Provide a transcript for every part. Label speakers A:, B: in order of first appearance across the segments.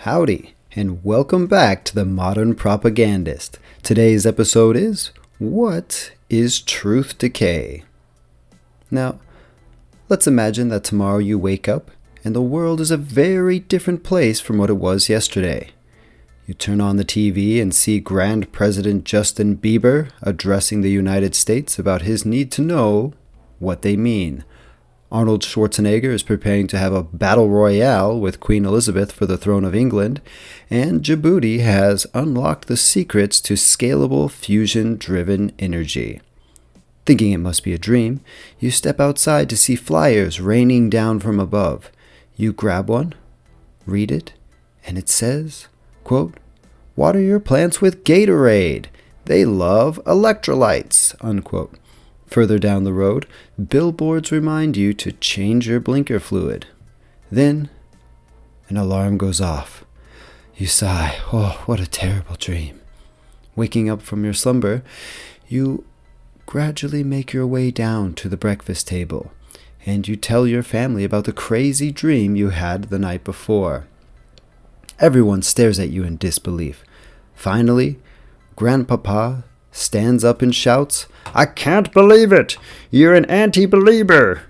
A: Howdy, and welcome back to the Modern Propagandist. Today's episode is, what is Truth Decay? Now, let's imagine that tomorrow you wake up and the world is a very different place from what it was yesterday. You turn on the TV and see Grand President Justin Bieber addressing the United States about his need to know what they mean. Arnold Schwarzenegger is preparing to have a battle royale with Queen Elizabeth for the throne of England, and Djibouti has unlocked the secrets to scalable fusion-driven energy. Thinking it must be a dream, you step outside to see flyers raining down from above. You grab one, read it, and it says, quote, "Water your plants with Gatorade. They love electrolytes," unquote. Further down the road, billboards remind you to change your blinker fluid. Then, an alarm goes off. You sigh, "Oh, what a terrible dream." Waking up from your slumber, you gradually make your way down to the breakfast table, and you tell your family about the crazy dream you had the night before. Everyone stares at you in disbelief. Finally, Grandpapa stands up and shouts, "I can't believe it! You're an anti-believer!"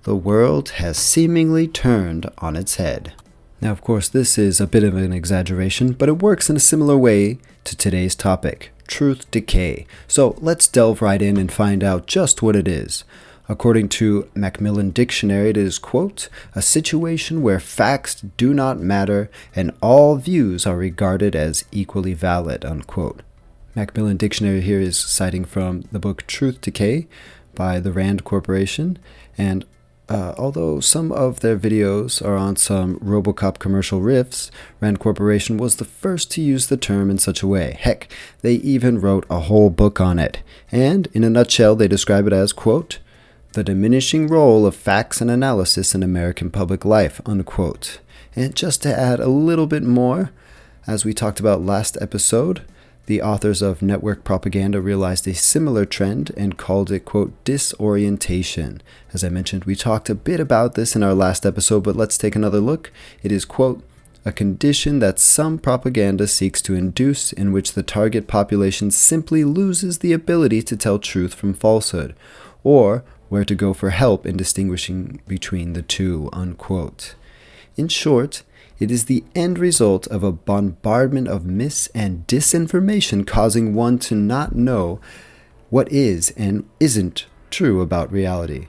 A: The world has seemingly turned on its head. Now, of course, this is a bit of an exaggeration, but it works in a similar way to today's topic, Truth Decay. So let's delve right in and find out just what it is. According to Macmillan Dictionary, it is, quote, "a situation where facts do not matter and all views are regarded as equally valid," unquote. Macmillan Dictionary here is citing from the book Truth Decay by the Rand Corporation, and although some of their videos are on some RoboCop commercial riffs, Rand Corporation was the first to use the term in such a way. Heck, they even wrote a whole book on it, and in a nutshell they describe it as, quote, "the diminishing role of facts and analysis in American public life," unquote. And just to add a little bit more, as we talked about last episode, the authors of Network Propaganda realized a similar trend and called it, quote, disorientation. As I mentioned, we talked a bit about this in our last episode, but let's take another look. It is, quote, "a condition that some propaganda seeks to induce in which the target population simply loses the ability to tell truth from falsehood, or where to go for help in distinguishing between the two," unquote. In short, it is the end result of a bombardment of mis- and disinformation causing one to not know what is and isn't true about reality.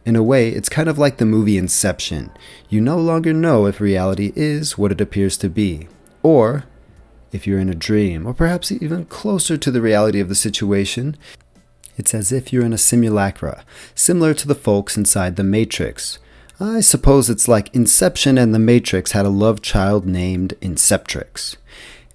A: In a way, it's kind of like the movie Inception. You no longer know if reality is what it appears to be, or if you're in a dream, or perhaps even closer to the reality of the situation. It's as if you're in a simulacra, similar to the folks inside the Matrix. I suppose it's like Inception and the Matrix had a love child named Inceptrix.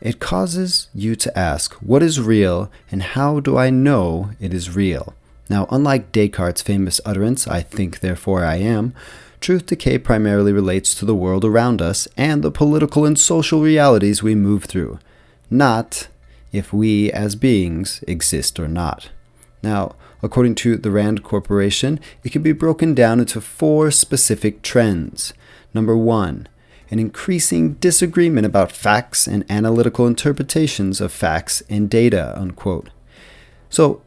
A: It causes you to ask, what is real and how do I know it is real? Now, unlike Descartes' famous utterance, "I think, therefore I am," Truth Decay primarily relates to the world around us and the political and social realities we move through, not if we as beings exist or not. Now, according to the Rand Corporation, it can be broken down into 4 specific trends. Number 1, an increasing disagreement about facts and analytical interpretations of facts and data, unquote. So,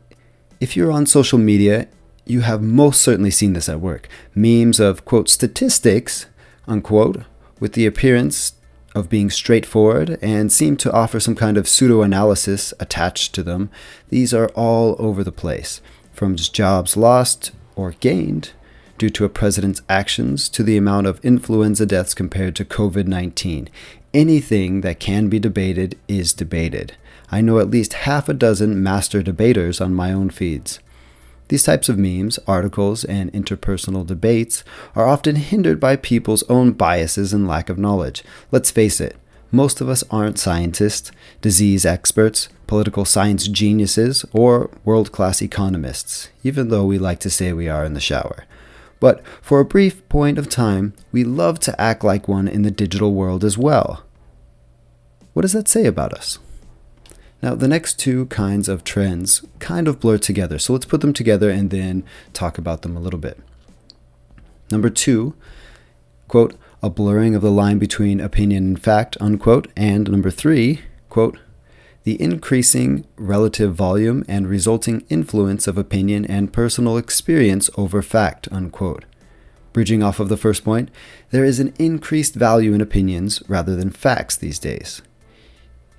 A: if you're on social media, you have most certainly seen this at work. Memes of, quote, statistics, unquote, with the appearance of being straightforward and seem to offer some kind of pseudo-analysis attached to them. These are all over the place, from jobs lost or gained due to a president's actions to the amount of influenza deaths compared to COVID-19. Anything that can be debated is debated. I know at least half a dozen master debaters on my own feeds. These types of memes, articles, and interpersonal debates are often hindered by people's own biases and lack of knowledge. Let's face it, most of us aren't scientists, disease experts, political science geniuses, or world-class economists, even though we like to say we are in the shower. But for a brief point of time, we love to act like one in the digital world as well. What does that say about us? Now, the next 2 kinds of trends kind of blur together, so let's put them together and then talk about them a little bit. Number 2, quote, a blurring of the line between opinion and fact, unquote, and number 3, quote, the increasing relative volume and resulting influence of opinion and personal experience over fact, unquote. Bridging off of the first point, there is an increased value in opinions rather than facts these days.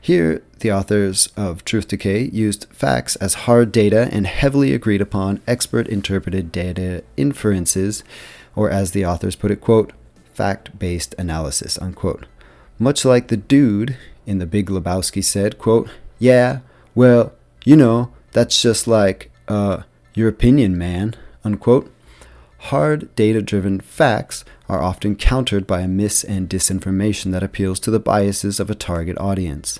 A: Here, the authors of Truth Decay used facts as hard data and heavily agreed upon expert-interpreted data inferences, or as the authors put it, quote, fact-based analysis, unquote. Much like the dude in The Big Lebowski said, quote, yeah, well, that's just like, your opinion, man, unquote. Hard, data-driven facts are often countered by a mis- and disinformation that appeals to the biases of a target audience.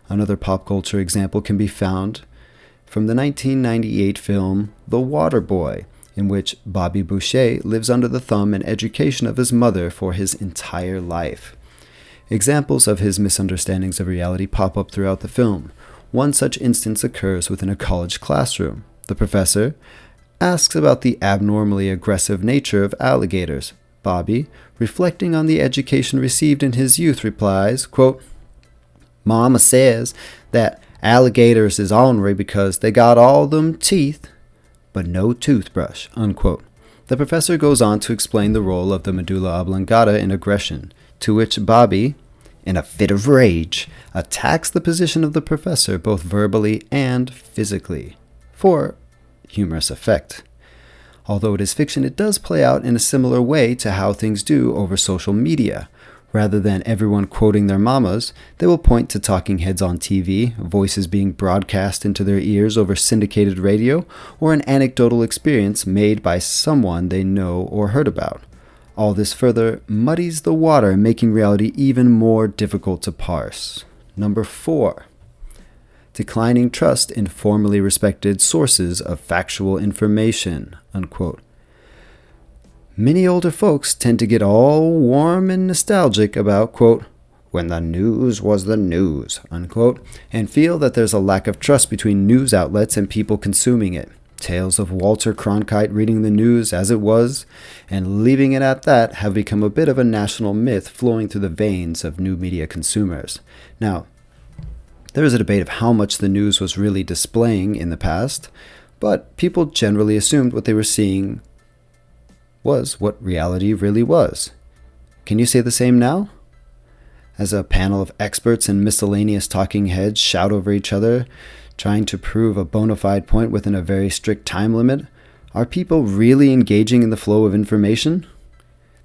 A: Another pop culture example can be found from the 1998 film The Water Boy, in which Bobby Boucher lives under the thumb and education of his mother for his entire life. Examples of his misunderstandings of reality pop up throughout the film. One such instance occurs within a college classroom. The professor asks about the abnormally aggressive nature of alligators. Bobby, reflecting on the education received in his youth, replies, quote, Mama says that alligators is ornery because they got all them teeth, but no toothbrush, unquote. The professor goes on to explain the role of the medulla oblongata in aggression, to which Bobby, in a fit of rage, attacks the position of the professor both verbally and physically, for humorous effect. Although it is fiction, it does play out in a similar way to how things do over social media. Rather than everyone quoting their mamas, they will point to talking heads on TV, voices being broadcast into their ears over syndicated radio, or an anecdotal experience made by someone they know or heard about. All this further muddies the water, making reality even more difficult to parse. Number 4. Declining trust in formally respected sources of factual information, unquote. Many older folks tend to get all warm and nostalgic about, quote, when the news was the news, unquote, and feel that there's a lack of trust between news outlets and people consuming it. Tales of Walter Cronkite reading the news as it was and leaving it at that have become a bit of a national myth flowing through the veins of new media consumers. Now, there is a debate of how much the news was really displaying in the past, but people generally assumed what they were seeing was what reality really was. Can you say the same now? As a panel of experts and miscellaneous talking heads shout over each other, trying to prove a bona fide point within a very strict time limit, are people really engaging in the flow of information?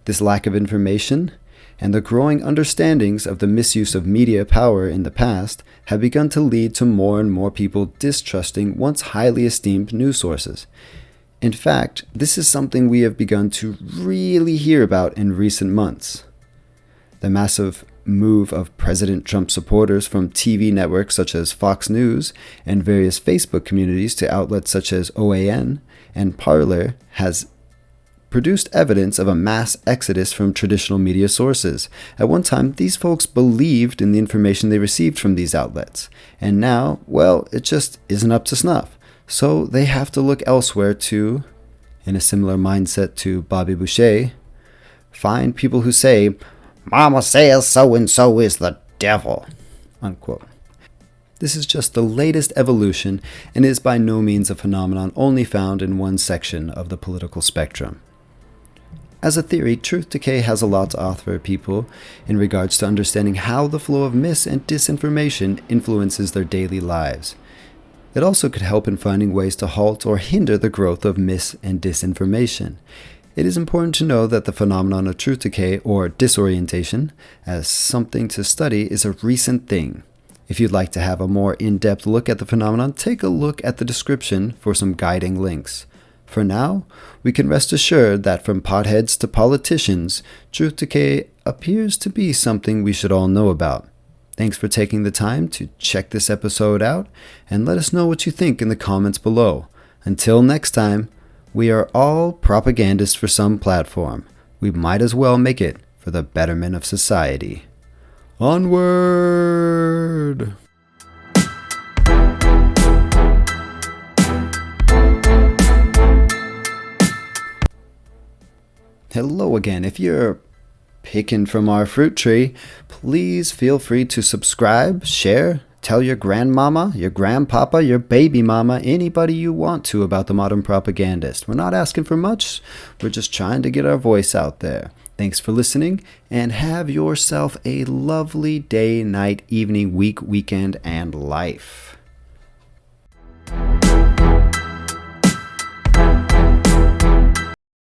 A: This lack of information and the growing understandings of the misuse of media power in the past have begun to lead to more and more people distrusting once highly esteemed news sources. In fact, this is something we have begun to really hear about in recent months. The massive move of President Trump supporters from TV networks such as Fox News and various Facebook communities to outlets such as OAN and Parler has produced evidence of a mass exodus from traditional media sources. At one time, these folks believed in the information they received from these outlets, and now, well, it just isn't up to snuff. So they have to look elsewhere to, in a similar mindset to Bobby Boucher, find people who say, Mama says so-and-so is the devil, unquote. This is just the latest evolution and is by no means a phenomenon only found in one section of the political spectrum. As a theory, Truth Decay has a lot to offer people in regards to understanding how the flow of mis- and disinformation influences their daily lives. It also could help in finding ways to halt or hinder the growth of mis- and disinformation. It is important to know that the phenomenon of truth decay or disorientation as something to study is a recent thing. If you'd like to have a more in-depth look at the phenomenon, take a look at the description for some guiding links. For now, we can rest assured that from potheads to politicians, truth decay appears to be something we should all know about. Thanks for taking the time to check this episode out and let us know what you think in the comments below. Until next time, we are all propagandists for some platform. We might as well make it for the betterment of society. Onward! Hello again. If you're picking from our fruit tree, please feel free to subscribe, share, tell your grandmama, your grandpapa, your baby mama, anybody you want to about the Modern Propagandist. We're not asking for much. We're just trying to get our voice out there. Thanks for listening, and have yourself a lovely day, night, evening, week, weekend, and life.